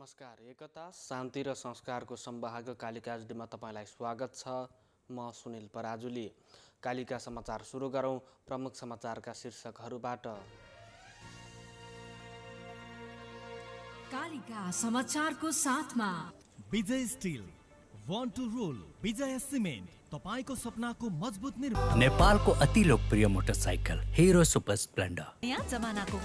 नमस्कार। एकता, शान्ति र संस्कारको संवाहक कालिका एचडीमा तपाईँलाई स्वागत छ। म सुनिल पराजुली। कालिका समाचार सुरु गरौँ। प्रमुख समाचारका शीर्षकहरूबाट। कालिका समाचारको साथमा Vijay steel, want to rule, Vijay cement, तपाईको सपनाको मजबुत निर्माण। नेपालको अति लोकप्रिय मोटरसाइकल हिरो सुपर स्प्लेन्डर। नयाँ जमानाको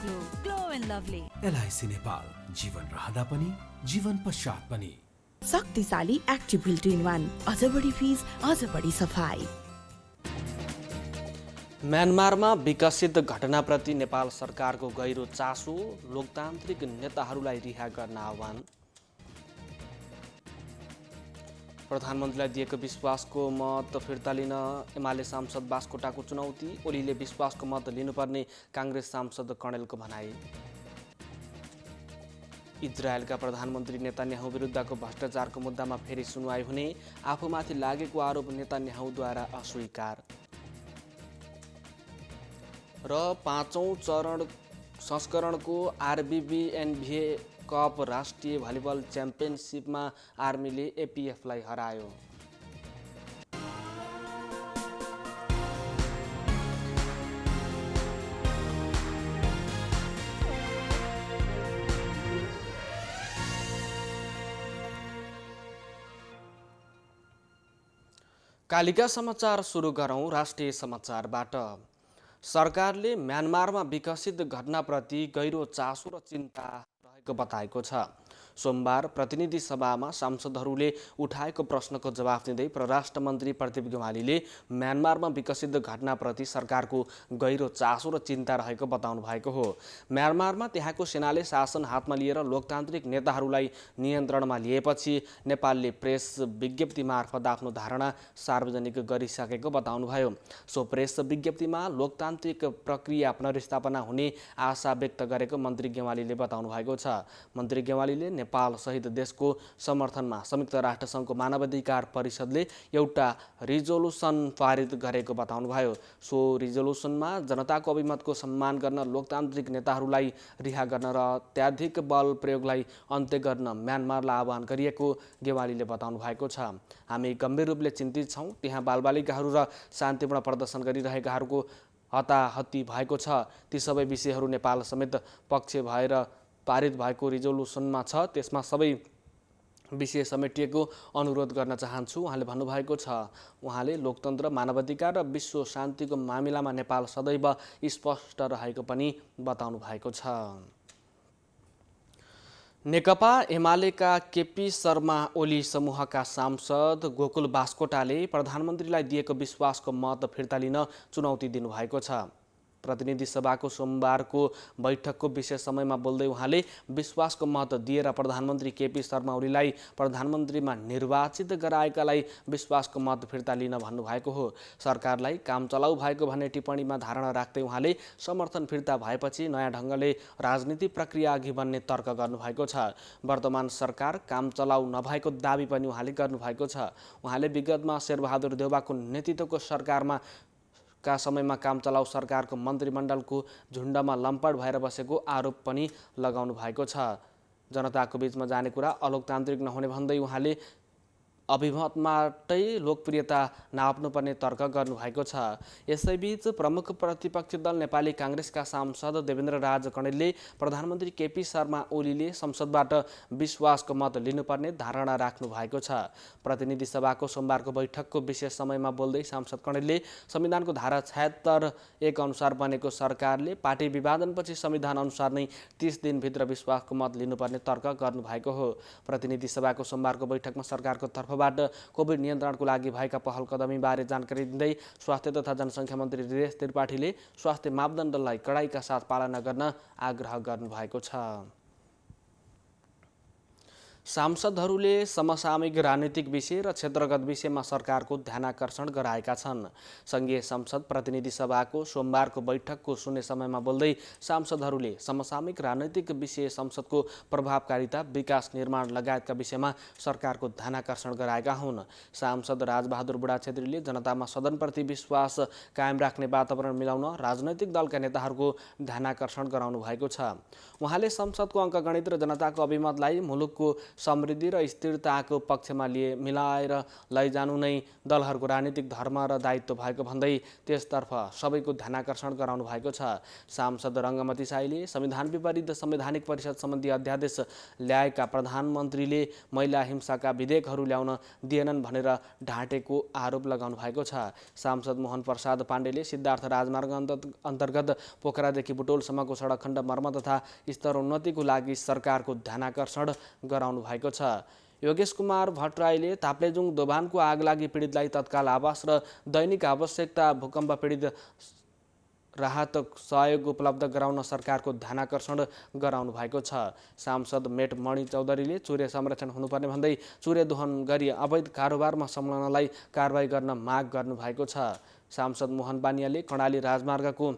glow and lovely. LIC Nepal, जीवन रहँदा पनि जीवन पश्चात पनि। शक्तिशाली एक्टिभ बिल्ट इन वान, अझ बढी फिज, अझ बढी सफाई। म्यानमारमा विकसित घटनाप्रति नेपाल सरकारको गहिरो चासो, लोकतान्त्रिक नेताहरूलाई रिहा गर्न आह्वान। प्रधानमन्त्रीलाई दिएको विश्वासको मत फिर्ता लिन एमाले सांसद बास्कोटाको चुनौती, ओलीले विश्वासको मत लिनुपर्ने काङ्ग्रेस सांसद कणेलको भनाई। इजरायलका प्रधानमन्त्री नेतान्याहु विरुद्धको भ्रष्टाचारको मुद्दामा फेरि सुनवाई हुने, आफूमाथि लागेको आरोप नेतान्याहुद्वारा अस्वीकार। र 5औं संस्करणको आरबिबी एनबिए कप राष्ट्रिय भलिबल च्याम्पियनसिपमा आर्मीले एपिएफलाई हरायो। कालिका समाचार सुरु गरौँ राष्ट्रिय समाचारबाट। सरकारले म्यानमारमा विकसित घटनाप्रति गहिरो चासो र चिन्ता रहेको बताएको छ। सोमबार प्रतिनिधि सभामा सांसदहरूले उठाएको प्रश्नको जवाफ दिँदै परराष्ट्र मन्त्री प्रदीप गेवालीले म्यानमारमा विकसित घटनाप्रति सरकारको गहिरो चासो र चिन्ता रहेको बताउनु भएको हो। म्यानमारमा त्यहाँको सेनाले शासन हातमा लिएर लोकतान्त्रिक नेताहरूलाई नियन्त्रणमा लिएपछि नेपालले प्रेस विज्ञप्ति मार्फत आफ्नो धारणा सार्वजनिक गरिसकेको बताउनुभयो। सो प्रेस विज्ञप्तिमा लोकतान्त्रिक प्रक्रिया पुनर्स्थापना हुने आशा व्यक्त गरेको मन्त्री गेवालीले बताउनु भएको छ। मन्त्री गेवालीले नेपाल सहित देशको समर्थनमा संयुक्त राष्ट्रसङ्घको मानवाधिकार परिषदले एउटा रिजोल्युसन पारित गरेको बताउनुभयो। सो रिजोल्युसनमा जनताको अभिमतको सम्मान गर्न, लोकतान्त्रिक नेताहरूलाई रिहा गर्न र अत्याधिक बल प्रयोगलाई अन्त्य गर्न म्यानमारलाई आह्वान गरिएको गेवालीले बताउनु भएको छ। हामी गम्भीर रूपले चिन्तित छौँ। त्यहाँ बालबालिकाहरू र शान्तिपूर्ण प्रदर्शन गरिरहेकाहरूको हताहती भएको छ। ती सबै विषयहरू नेपाल समेत पक्ष भएर पारित भएको रिजोल्युसनमा छ। त्यसमा सबै विषय समेटिएको अनुरोध गर्न चाहन्छु, उहाँले भन्नुभएको छ। उहाँले लोकतन्त्र, मानवाधिकार र विश्व शान्तिको मामिलामा नेपाल सदैव स्पष्ट रहेको पनि बताउनु भएको छ। नेकपा एमालेका केपी शर्मा ओली समूहका सांसद गोकुल बास्कोटाले प्रधानमन्त्रीलाई दिएको विश्वासको मत फिर्ता लिन चुनौती दिनुभएको छ। प्रतिनिधि सभाको सोमबारको बैठकको विशेष समयमा बोल्दै उहाँले विश्वासको मत दिएर प्रधानमन्त्री केपी शर्मा ओलीलाई प्रधानमन्त्रीमा निर्वाचित गराएकालाई विश्वासको मत फिर्ता लिन भन्नुभएको हो। सरकारलाई कामचलाउ भएको भन्ने टिप्पणीमा धारणा राख्दै उहाँले समर्थन फिर्ता भएपछि नयाँ ढङ्गले राजनीति प्रक्रिया अघि बढ्ने तर्क गर्नुभएको छ। वर्तमान सरकार कामचलाउ नभएको दाबी पनि उहाँले गर्नुभएको छ। उहाँले विगतमा शेरबहादुर देउवाको नेतृत्वको सरकारमा का समयमा कामचलाउ सरकारको मन्त्रीमण्डलको झुन्डमा लम्पट भएर बसेको आरोप पनि लगाउनु भएको छ। जनताको बीचमा जाने कुरा अलोकतान्त्रिक नहुने भन्दै उहाँले अभिमतमाटै लोकप्रियता नाप्नुपर्ने तर्क गर्नुभएको छ। यसैबीच प्रमुख प्रतिपक्षी दल नेपाली काङ्ग्रेसका सांसद देवेन्द्र राज कणेलले प्रधानमन्त्री केपी शर्मा ओलीले संसदबाट विश्वासको मत लिनुपर्ने धारणा राख्नु भएको छ। प्रतिनिधि सभाको सोमबारको बैठकको विशेष समयमा बोल्दै सांसद कणेलले संविधानको धारा 76(1) अनुसार बनेको सरकारले पार्टी विभाजनपछि संविधान अनुसार नै 30 दिनभित्र विश्वासको मत लिनुपर्ने तर्क गर्नुभएको हो। प्रतिनिधि सभाको सोमबारको बैठकमा सरकारको तर्फबाट कोभिड नियन्त्रणको लागि भएका पहल कदमीबारे जानकारी दिँदै स्वास्थ्य तथा जनसङ्ख्या मन्त्री दिनेश त्रिपाठीले स्वास्थ्य मापदण्डलाई कडाइका साथ पालना गर्न आग्रह गर्नुभएको छ। सांसदहरूले समसामयिक राजनीतिक विषय र क्षेत्रगत विषयमा सरकारको ध्यानाकर्षण गराएका छन्। सङ्घीय संसद प्रतिनिधि सभाको सोमबारको बैठकको शून्य समयमा बोल्दै सांसदहरूले समसामयिक राजनैतिक विषय, संसदको प्रभावकारिता, विकास, निर्माण लगायतका विषयमा सरकारको ध्यानाकर्षण गराएका हुन्। सांसद राजबहादुर बुढा छेत्रीले जनतामा सदनप्रति विश्वास कायम राख्ने वातावरण मिलाउन राजनैतिक दलका नेताहरूको ध्यानाकर्षण गराउनु भएको छ। उहाँले संसदको अङ्कगणित र जनताको अभिमतलाई मुलुकको समृद्धि र स्थिरताको पक्षमा मिलाएर लैजानु नै दलहरूको राजनीतिक धर्म र दायित्व भएको भन्दै त्यसतर्फ सबैको ध्यानाकर्षण गराउनु भएको छ। सांसद रङ्गमती साईले संविधान विपरीत संवैधानिक परिषद सम्बन्धी अध्यादेश ल्याएका प्रधानमन्त्रीले महिला हिंसाका विधेयकहरू ल्याउन दिएनन् भनेर ढाँटेको आरोप लगाउनु भएको छ। सांसद मोहन प्रसाद पाण्डेले सिद्धार्थ राजमार्ग अन्तर्गत पोखरादेखि बुटोलसम्मको सडक खण्ड मर्मत तथा स्तरोन्नतिको लागि सरकारको ध्यानाकर्षण गराउनु भएको छ। योगेश कुमार भट्टराईले ताप्लेजुङ दोभानको आगलागी पीडितलाई तत्काल आवास र दैनिक आवश्यकता, भूकम्प पीडित राहत सहयोग उपलब्ध गराउन सरकारको ध्यानाकर्षण गराउनु भएको छ। सांसद मेट मणि चौधरीले चुरे संरक्षण हुनुपर्ने भन्दै चुरे दोहन गरी अवैध कारोबारमा संलग्नलाई कारबाही गर्न माग गर्नुभएको छ। सांसद मोहन बानियाले कर्णाली राजमार्गको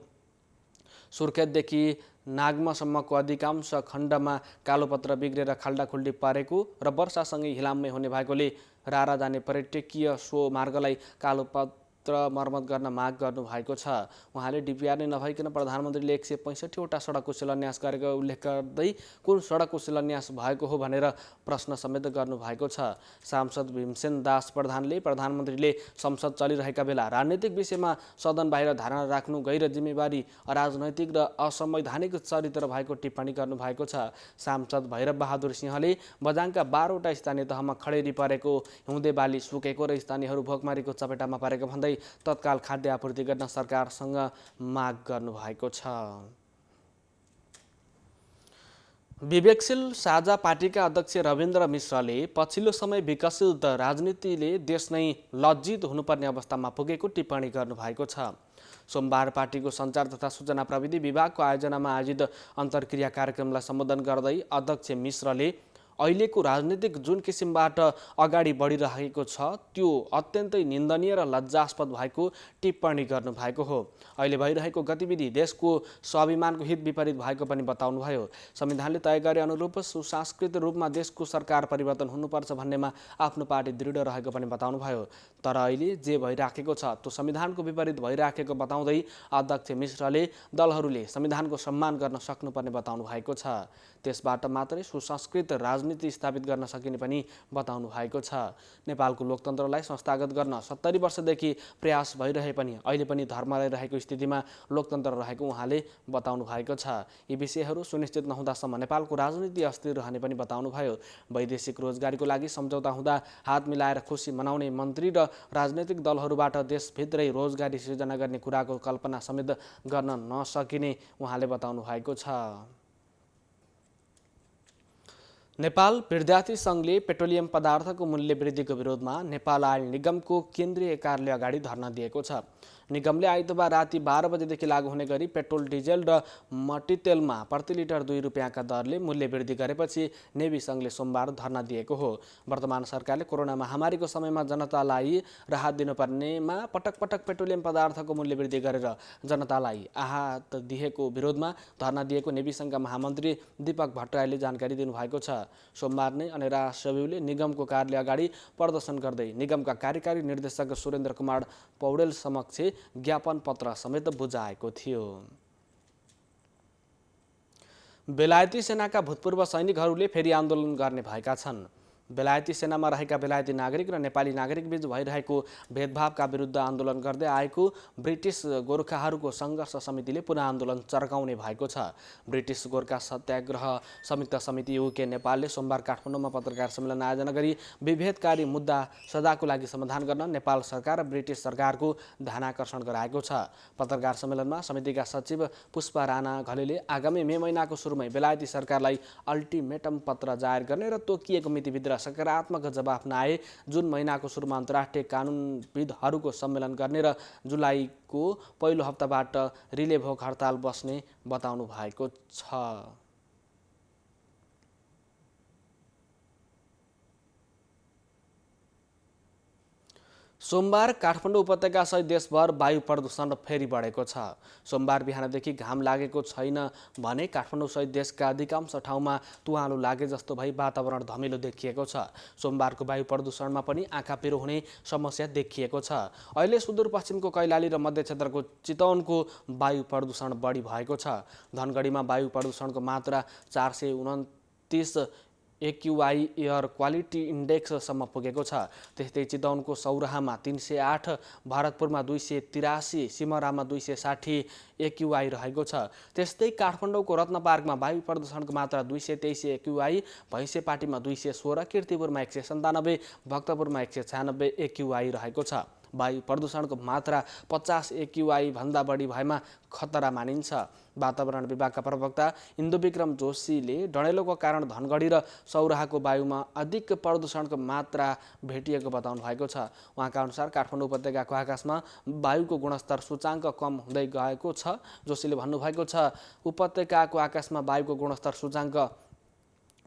सुर्खेतदेखि नागमासम्मको अधिकांश खण्डमा कालोपत्र बिग्रेर खाल्डाखुल्डी पारेको र वर्षासँगै हिलाम्मै हुने भएकोले रारा जाने पर्यटकीय सो मार्गलाई कालोपत्र मर्मत गर्न माग गर्नु भएको छ। उहाँले डिपिआर नै नभइकन प्रधानमन्त्रीले 165वटा सडकको शिलान्यास गरेको उल्लेख गर्दै कुन सडकको शिलान्यास भएको हो भनेर प्रश्न समेत गर्नु भएको छ। सांसद भीमसेन दास प्रधानले प्रधानमन्त्रीले संसद चलिरहेका बेला राजनीतिक विषयमा सदन बाहिर धारणा राख्नु गैर जिम्मेवारी, अराजनैतिक र असंवैधानिक चरित्र भएको टिप्पणी गर्नु भएको छ। सांसद भैरव बहादुर सिंहले बझाङका 12वटा स्थानीय तहमा खडेरी परेको, हिउँदे बाली सुकेको र स्थानीयहरू भोकमारीको चपेटामा परेको भन्दै तत्काल खाद्य आपूर्ति गर्न सरकारसँग माग गर्नु भएको छ। विवेकशील साझा पार्टीका अध्यक्ष रविन्द्र मिश्रले पछिल्लो समय विकसित राजनीतिले देश नै लज्जित हुनुपर्ने अवस्थामा पुगेको टिप्पणी गर्नुभएको छ। सोमबार पार्टीको सञ्चार तथा सूचना प्रविधि विभागको आयोजनामा आयोजित अन्तर्क्रिया कार्यक्रमलाई सम्बोधन गर्दै अध्यक्ष मिश्रले अहिलेको राजनीतिक जुन किसिमबाट अगाडि बढिरहेको छ त्यो अत्यन्तै निन्दनीय र लज्जास्पद भएको टिप्पणी गर्नुभएको हो। अहिले भइरहेको गतिविधि देशको स्वाभिमानको हित विपरीत भएको पनि बताउनुभयो। संविधानले तय गरे अनुरूप सुसंस्कृत रूपमा देशको सरकार परिवर्तन हुनुपर्छ भन्नेमा आफ्नो पार्टी दृढ रहेको पनि बताउनुभयो। तर अहिले जे भइराखेको छ त्यो संविधानको विपरीत भइराखेको बताउँदै अध्यक्ष मिश्रले दलहरूले संविधानको सम्मान गर्न सक्नुपर्ने बताउनु भएको छ। त्यसबाट मात्रै सुसंस्कृत राजनीति स्थापित गर्न सकिने पनि बताउनु भएको छ। नेपालको लोकतन्त्रलाई संस्थागत गर्न 70 वर्षदेखि प्रयास भइरहे पनि अहिले पनि धर्मलाई रहेको स्थितिमा लोकतन्त्र रहेको उहाँले बताउनु भएको छ। यी विषयहरू सुनिश्चित नहुँदासम्म नेपालको राजनीति अस्थिर रहने पनि बताउनुभयो। वैदेशिक रोजगारीको लागि सम्झौता हुँदा हात मिलाएर खुसी मनाउने मन्त्री र राजनैतिक दलहरूबाट देशभित्रै रोजगारी सृजना गर्ने कुराको कल्पना समेत गर्न नसकिने उहाँले बताउनु भएको छ। नेपाल विद्यार्थी सङ्घले पेट्रोलियम पदार्थको मूल्य वृद्धिको विरोधमा नेपाल आयल निगमको केन्द्रीय कार्यालय अगाडि धरना दिएको छ। निगमले आइतबार राति 12 बजेदेखि लागू हुने गरी पेट्रोल, डिजेल र मट्टीतेलमा प्रति लिटर 2 रुपियाँका दरले मूल्य वृद्धि गरेपछि नेभी सङ्घले सोमबार धरना दिएको हो। वर्तमान सरकारले कोरोना महामारीको समयमा जनतालाई राहत दिनुपर्नेमा पटक पटक पेट्रोलियम पदार्थको मूल्य वृद्धि गरेर जनतालाई आहत दिएको विरोधमा धरना दिएको नेभी सङ्घका महामन्त्री दीपक भट्टराईले जानकारी दिनुभएको छ। सोमबार नै अनेरा सबिउले निगमको कार्यालय अगाडि प्रदर्शन गर्दै निगमका कार्यकारी निर्देशक सुरेन्द्र कुमार पौडेल समक्ष ज्ञापन पत्र समेत बुझाएको थियो। बेलायती सेनाका भूतपूर्व सैनिकहरूले फेरि आन्दोलन गर्ने भएका छन्। बेलायती सेनामा रहेका बेलायती नागरिक र नेपाली नागरिक बीच भइरहेको भेदभावका विरुद्ध आन्दोलन गर्दै आएको ब्रिटिस गोर्खाहरूको सङ्घर्ष समितिले पुनः आन्दोलन चर्काउने भएको छ। ब्रिटिस गोर्खा सत्याग्रह संयुक्त समिति युके नेपालले सोमबार काठमाडौँमा पत्रकार सम्मेलन आयोजना गरी विभेदकारी मुद्दा सजाको लागि समाधान गर्न नेपाल सरकार र ब्रिटिस सरकारको ध्यानाकर्षण गराएको छ। पत्रकार सम्मेलनमा समितिका सचिव पुष्पा राणा घलेले आगामी मे महिनाको सुरुमै बेलायती सरकारलाई अल्टिमेटम पत्र जाहेर गर्ने र तोकिएको मितिभित्र सकारात्मक जवाफ नआए जुन महिनाको सुरुमा अन्तर्राष्ट्रिय कानुनविदहरूको सम्मेलन गर्ने र जुलाईको पहिलो हप्ताबाट रिले भोक हडताल बस्ने बताउनु भएको छ। सोमबार काठमाडौँ उपत्यकासहित देशभर वायु प्रदूषण फेरि बढेको छ। सोमबार बिहानदेखि घाम लागेको छैन भने काठमाडौँसहित देशका अधिकांश ठाउँमा तुवालो लागे जस्तो भई वातावरण धमिलो देखिएको छ। सोमबारको वायु प्रदूषणमा पनि आँखा पिरो हुने समस्या देखिएको छ। अहिले सुदूरपश्चिमको कैलाली र मध्य क्षेत्रको चितवनको वायु प्रदूषण बढी भएको छ। धनगढीमा वायु प्रदूषणको मात्रा 429 AQI एयर क्वालिटी इन्डेक्ससम्म पुगेको छ। त्यस्तै चितवनको सौराहामा 308, भरतपुरमा 283, सिमरामा 260 AQI रहेको छ। त्यस्तै काठमाडौँको रत्नपार्कमा वायु प्रदूषणको मात्रा 223 AQI, भैँसेपाटीमा 216, कीर्तिपुरमा 197, भक्तपुरमा 196 AQI रहेको छ। वायु प्रदूषणको मात्रा 50 AQI भन्दा बढी भएमा खतरा मानिन्छ। वातावरण विभागका प्रवक्ता इन्दुविक्रम जोशीले डढेलोको कारण धनगढी र सौराहाको वायुमा अधिक प्रदूषणको मात्रा भेटिएको बताउनु भएको छ। उहाँका अनुसार काठमाडौँ उपत्यकाको आकाशमा वायुको गुणस्तर सूचाङ्क कम हुँदै गएको छ। जोशीले भन्नुभएको छ, उपत्यकाको आकाशमा वायुको गुणस्तर सूचाङ्क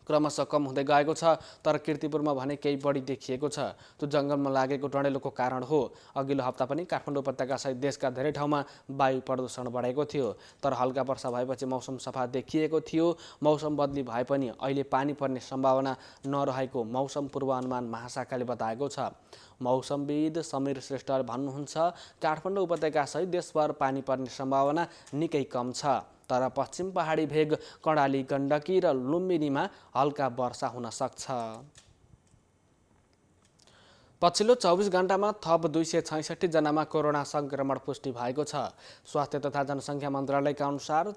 क्रमशः कम हुँदै गएको छ, तर कीर्तिपुरमा भने केही बढी देखिएको छ। त्यो जङ्गलमा लागेको डढेलोको कारण हो। अघिल्लो हप्ता पनि काठमाडौँ उपत्यकासहित देशका धेरै ठाउँमा वायु प्रदूषण बढेको थियो, तर हल्का वर्षा भएपछि मौसम सफा देखिएको थियो। मौसम बदली भए पनि अहिले पानी पर्ने सम्भावना नरहेको मौसम पूर्वानुमान महाशाखाले बताएको छ। मौसमविद समीर श्रेष्ठले भन्नुहुन्छ, काठमाडौँ उपत्यकासहित देशभर पानी पर्ने सम्भावना निकै कम छ, तर पश्चिम पहाडी भेग, कर्णाली, गण्डकी र लुम्बिनीमा हल्का वर्षा हुन सक्छ। पछिल्लो 24 घण्टामा थप 266 जनामा कोरोना संक्रमण पुष्टि भएको छ। स्वास्थ्य तथा जनसङ्ख्या मन्त्रालयका अनुसार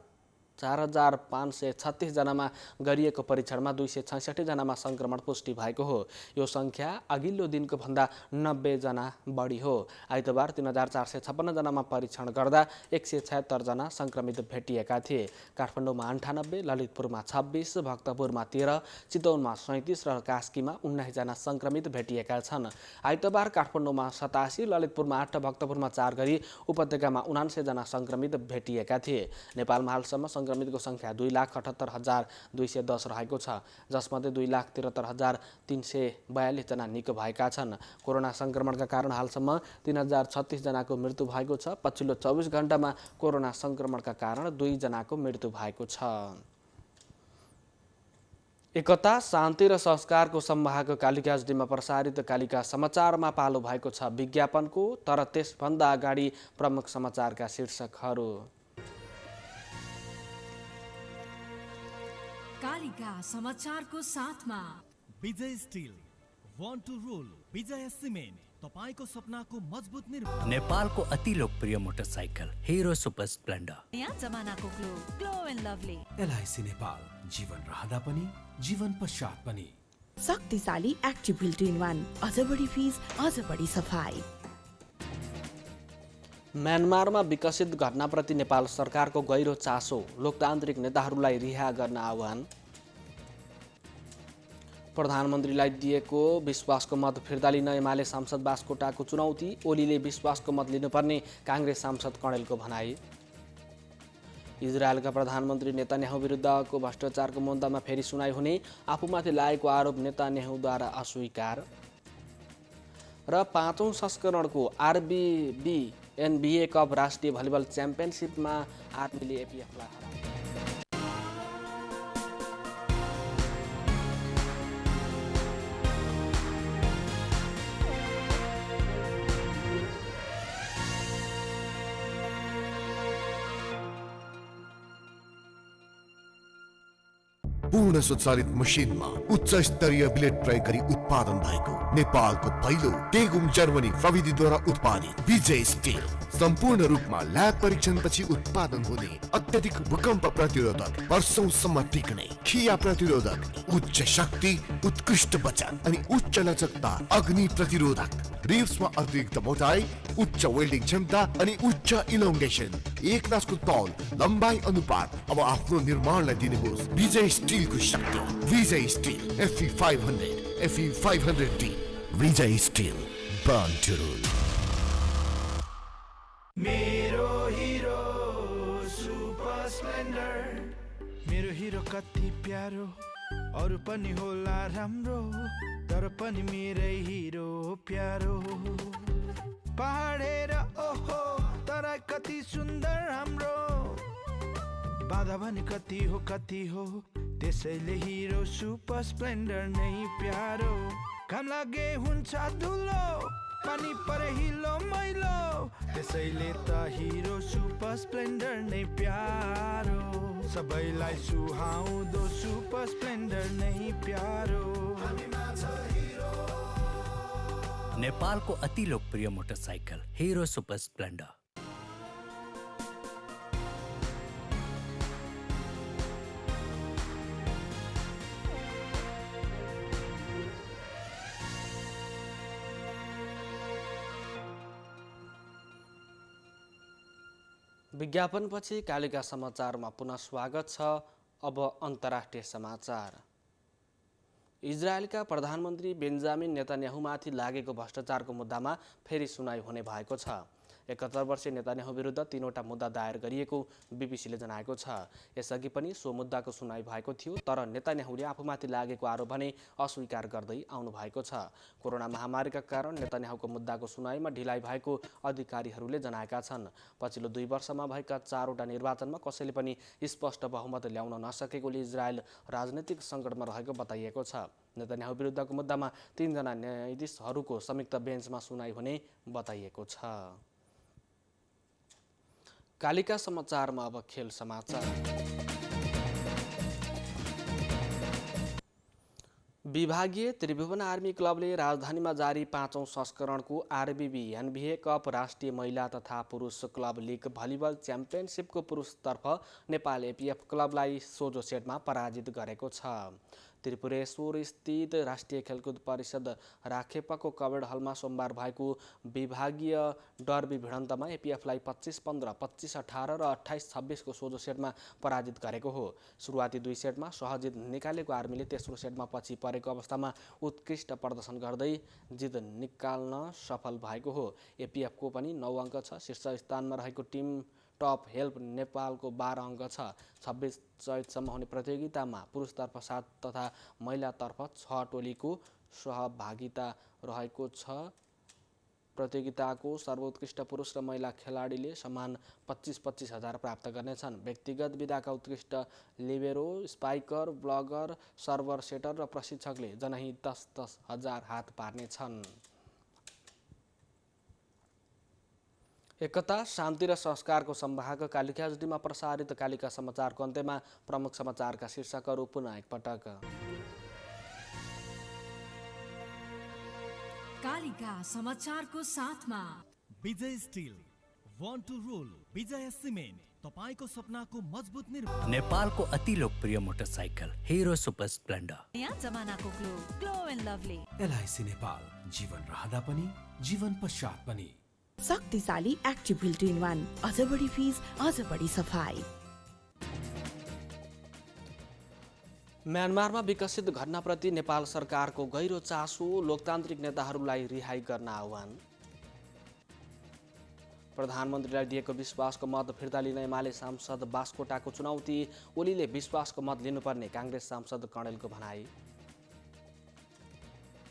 4536 जनामा गरिएको परीक्षणमा 266 जनामा संक्रमण पुष्टि भएको हो। यो सङ्ख्या अघिल्लो दिनको भन्दा 90 जना बढी हो। आइतबार 3456 जनामा परीक्षण गर्दा 176 जना संक्रमित भेटिएका थिए। काठमाडौँमा 98, ललितपुरमा 26, भक्तपुरमा 13, चितवनमा 37 र कास्कीमा 19 जना संक्रमित भेटिएका छन्। आइतबार काठमाडौँमा 87, ललितपुरमा 8, भक्तपुरमा 4 गरी उपत्यकामा 79 जना संक्रमित भेटिएका थिए। नेपालमा हालसम्म संक्रमितको सङ्ख्या 2,78,210 रहेको छ, जसमध्ये 2,73,342 जना निको भएका छन्। कोरोना संक्रमणका कारण हालसम्म 3036 जनाको मृत्यु भएको छ। पछिल्लो 24 घण्टामा कोरोना संक्रमणका कारण 2 जनाको मृत्यु भएको छ। एकता, शान्ति र संस्कारको सम्वाहक कालिका एचडीमा प्रसारित कालिका समाचारमा पालो भएको छ विज्ञापनको, तर त्यसभन्दा अगाडि प्रमुख समाचारका शीर्षकहरू। कालिका समाचारको साथमा Vijay steel, want to rule, Vijay cement, तपाईको सपनाको मजबुत निर्माण। नेपालको अति लोकप्रिय मोटरसाइकल हिरो सुपर स्प्लेन्डर। नयाँ जमानाको glow and lovely. LIC Nepal, जीवन रहँदा पनि जीवन पश्चात पनि। शक्तिशाली एक्टिभिल इन 1, अझ बढी फिज, अझ बढी सफाई। म्यानमारमा विकसित घटनाप्रति नेपाल सरकारको गहिरो चासो, लोकतान्त्रिक नेताहरूलाई रिहा गर्न आह्वान। प्रधानमन्त्रीलाई दिएको विश्वासको मत फिर्ता लिन एमाले सांसद बास्कोटाको चुनौती, ओलीले विश्वासको मत लिनुपर्ने काङ्ग्रेस सांसद कणेलको भनाई। इजरायलका प्रधानमन्त्री नेतान्याहु विरुद्धको भ्रष्टाचारको मुद्दामा फेरि सुनाइ हुने, आफूमाथि लागेको आरोप नेतान्याहुद्वारा अस्वीकार। र 5औं संस्करणको RBB NBA कप राष्ट्रिय भलिबल च्याम्पियनसिपमा आर्मीले APF-लाई हरायो। पूर्ण स्वचालित मसिनमा उच्च स्तरीय ब्लेड प्रयोग गरी उत्पादन भएको नेपालको पहिलो टेगुम जर्मनी प्रविधिद्वारा उत्पादित विजय स्टिल सम्पूर्ण रूपमा ल्याब परीक्षणपछि उत्पादन हुने अत्यधिक भूकम्प प्रतिरोधक, वर्षौंसम्म टिक्ने, खिया प्रतिरोधक, उच्च शक्ति, उत्कृष्ट वजन अनि उच्च लचकता, अग्नि प्रतिरोधक, रिब्समा अतिरिक्त मोटाई, उच्च वेल्डिङ क्षमता अनि उच्च इलोङ्गेसन, एक नासको तौल, लम्बाइ अनुपात। अब आफ्नो निर्माणलाई दिनुहोस् विजय स्टिलको शक्ति। Vijay steel FE 500, FE 500D। Vijay steel, born to rule. मेरो हिरो सुपर स्प्लेन्डर, मेरो हिरो कति प्यारो, अरू पनि होला राम्रो, तर पनि मेरै हिरो प्यारो। पहाड हेर ओहो तराई कति सुन्दर हाम्रो बाधा भने कति हो त्यसैले हिरो सुपर स्प्लेन्डर नै प्यारो काम लागे हुन्छ धुलो पानी परे हिलो मैलो त्यसैले त हिरो सुपर स्प्लेन्डर नै प्यारो सबैलाई सुहाउँदो सुपर स्प्लेन्डर नै प्यारो नेपालको अति लोकप्रिय मोटरसाइकल हिरो सुपर स्प्लेन्डर। विज्ञापनपछि कालिका समाचारमा पुनः स्वागत छ। अब अन्तर्राष्ट्रिय समाचार। इजरायलका प्रधानमन्त्री बेन्जामिन नेतान्याहुमाथि लागेको भ्रष्टाचारको मुद्दामा फेरि सुनाइ हुने भएको छ। 71 वर्षीय नेतान्याहु विरुद्ध 3वटा मुद्दा दायर गरिएको बीबीसीले जनाएको छ। यसअघि पनि सो मुद्दाको सुनाइ भएको थियो, तर नेतान्याहुले आफूमाथि लागेको आरोप भने अस्वीकार गर्दै आउनु भएको छ। कोरोना महामारीका कारण नेतान्याहुको मुद्दाको सुनाइमा ढिलाइ भएको अधिकारीहरूले जनाएका छन्। पछिल्लो 2 वर्षमा भएका 4वटा निर्वाचनमा कसैले पनि स्पष्ट बहुमत ल्याउन नसकेकोले इजरायल राजनैतिक सङ्कटमा रहेको बताइएको छ। नेतान्याहु विरुद्धको मुद्दामा 3 जना न्यायाधीशहरूको संयुक्त बेन्चमा सुनाइ हुने बताइएको छ। कालिका समाचारमा अब खेल समाचार। विभागीय त्रिभुवन आर्मी क्लबले राजधानीमा जारी 5औं संस्करणको आरबिबी एनबिए कप राष्ट्रिय महिला तथा पुरुष क्लब लिग भलिबल च्याम्पियनसिपको पुरुषतर्फ नेपाल एपिएफ क्लबलाई सोझो सेटमा पराजित गरेको छ। त्रिपुरेश्वर स्थित राष्ट्रिय खेलकुद परिषद राखेपाको कबेड हलमा सोमबार भएको विभागीय डर्बी भिडन्तमा एपिएफलाई 25-15, 25-18 र 28-26 को सोझो सेटमा पराजित गरेको हो। सुरुवाती 2 सेटमा सहजित निकालेको आर्मीले तेस्रो सेटमा पछि परेको अवस्थामा उत्कृष्ट प्रदर्शन गर्दै जित निकाल्न सफल भएको हो। एपिएफको पनि 9 अङ्क छ। शीर्ष स्थानमा रहेको टिम टप हेल्प नेपालको 12 अङ्क छ। 26 चैतसम्म हुने प्रतियोगितामा पुरुषतर्फ 7 तथा महिलातर्फ 6 टोलीको सहभागिता रहेको छ। प्रतियोगिताको सर्वोत्कृष्ट पुरुष र महिला खेलाडीले समान 25-25 हजार प्राप्त गर्नेछन्। व्यक्तिगत विधाका उत्कृष्ट libero, spiker, blocker, server, setter र प्रशिक्षकले जनै 10-10 हजार हात पार्नेछन्। एकता, शान्ति र संस्कारको संवाहक कालिका एचडीमा प्रसारित कालिका समाचारको अन्त्यमा प्रमुख समाचारका शीर्षकहरू पुनः एकपटक। कालिका समाचारको साथमा Vijay steel, want to rule, Vijay cement, तपाईको सपनाको मजबुत निर्माण। नेपालको अति लोकप्रिय मोटरसाइकल हिरो सुपर स्प्लेन्डर। नयाँ जमानाको glow and lovely. LIC Nepal, जीवन रहँदा पनि जीवन पश्चात पनि। शक्तिशाली एक्टिभ हिल इन 1, अझ बढी फिज, अझ बढी सफाई। म्यानमारमा विकसित घटनाप्रति नेपाल सरकारको गहिरो चासो, लोकतान्त्रिक नेताहरूलाई रिहाई गर्न आह्वान। प्रधानमन्त्रीलाई दिएको विश्वासको मत फिर्ता लिन एमाले सांसद बास्कोटाको चुनौती, ओलीले विश्वासको मत लिनुपर्ने काङ्ग्रेस सांसद कणेलको भनाई।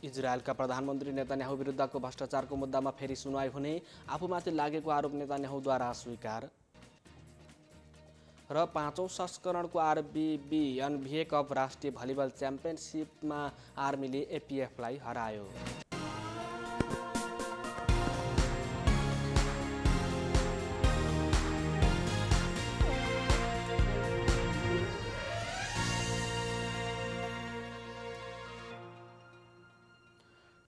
इजरायलका प्रधानमन्त्री नेतान्याहु विरुद्धको भ्रष्टाचारको मुद्दामा फेरि सुनवाई हुने, आफूमाथि लागेको आरोप नेतान्याहुद्वारा अस्वीकार। र 5औं संस्करणको आरबिबी एनबिए कप राष्ट्रिय भलिबल च्याम्पियनसिपमा आर्मीले एपिएफलाई हरायो।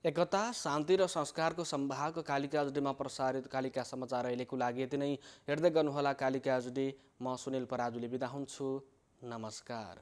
एकता, शान्ति र संस्कारको संवाहक कालिका एचडीमा प्रसारित कालिका समाचार अहिलेको लागि यति नै। हेर्दै गर्नुहोला कालिका एचडी। म सुनिल पराजुली बिदा हुन्छु। नमस्कार।